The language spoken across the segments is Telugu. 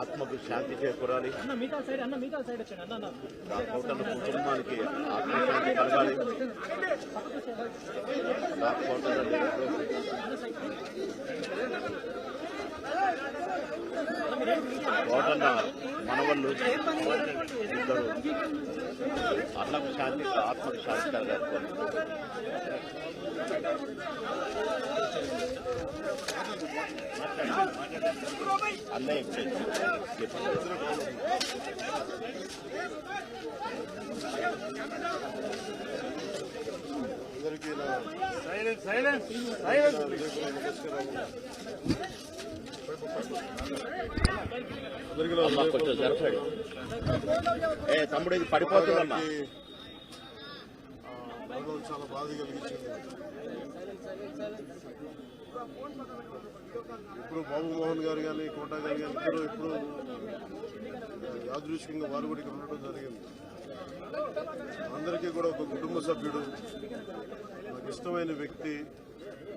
ఆత్మకు శాంతి చేకూరాలి, కోటల కుటుంబానికి ఆత్మశాంతి కలగాలి. కోటన్న మనవళ్ళు ఇద్దరు ఆత్మకు శాంతి కలగాలి. అన్నయ్య కొంచెం జరపండి. తమ్ముడు ఇది పడిపోతుందమ్మా. చాలా బాధ కలిగించింది. ఇప్పుడు బాబు మోహన్ గారు కానీ కోటా గారు కానీ ఇప్పుడు యాదృచ్ఛికంగా వారు కూడా ఇక్కడ ఉండడం జరిగింది. అందరికీ కూడా ఒక కుటుంబ సభ్యుడు, నాకు ఇష్టమైన వ్యక్తి,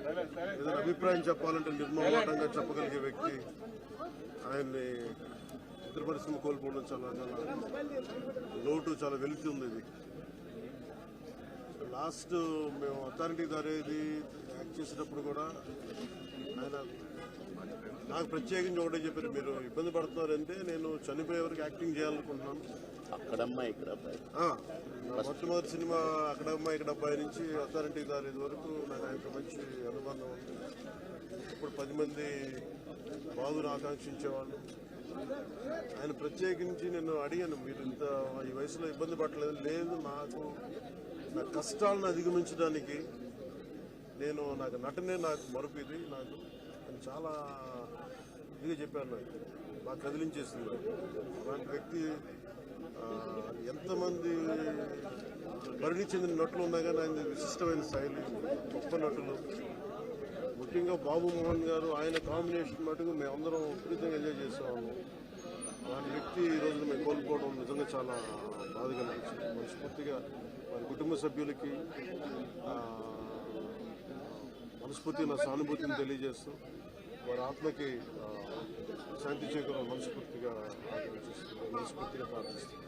ఏదైనా అభిప్రాయం చెప్పాలంటే నిర్మమాటంగా చెప్పగలిగే వ్యక్తి. ఆయన్ని ఇతర పరిశ్రమ కోల్పోవడం చాలా లోటు, చాలా వెలితి ఉంది. ఇది లాస్ట్ మేము అథారిటీ దారేది యాక్ట్ చేసేటప్పుడు కూడా ఆయన నాకు ప్రత్యేకించి ఒకటే చెప్పారు, మీరు ఇబ్బంది పడుతున్నారంటే నేను చనిపోయే వరకు యాక్టింగ్ చేయాలనుకుంటున్నాను. అక్కడమ్మా ఇక్కడ అబ్బాయి మొట్టమొదటి సినిమా అక్కడమ్మా ఇక్కడ అబ్బాయి నుంచి అథారిటీ దారేది వరకు నాకు ఆయనకు మంచి అనుబంధం ఉంది. ఇప్పుడు 10 మంది బాధను ఆకాంక్షించేవాళ్ళు. ఆయన ప్రత్యేకించి నేను అడిగాను, మీరు ఇంత ఈ వయసులో ఇబ్బంది పడలేదు. లేదు, నా కష్టాలను అధిగమించడానికి నాకు నటనే నాకు మరుపు, ఇది నాకు చాలా ఇదిగా చెప్పాను. నాకు బాగా కదిలించేసింది. అలాంటి వ్యక్తి ఎంతమంది పరిణి చెందిన నటులు ఉన్నా కానీ ఆయన విశిష్టమైన శైలి, గొప్ప నటులు. ముఖ్యంగా బాబు మోహన్ గారు, ఆయన కాంబినేషన్ మటుకు మేమందరం విపరీతంగా ఎంజాయ్ చేసేవాళ్ళం. అలాంటి వ్యక్తి ఈ రోజున మేము కోల్పోవడం నిజంగా చాలా బాధ కలిగించింది. మనస్ఫూర్తిగా వారి కుటుంబ సభ్యులకి మనస్ఫూర్తిగా నా సానుభూతిని తెలియజేస్తూ వారి ఆత్మకి శాంతి చేకూరాలని మనస్ఫూర్తిగా ప్రార్థిస్తున్నాను.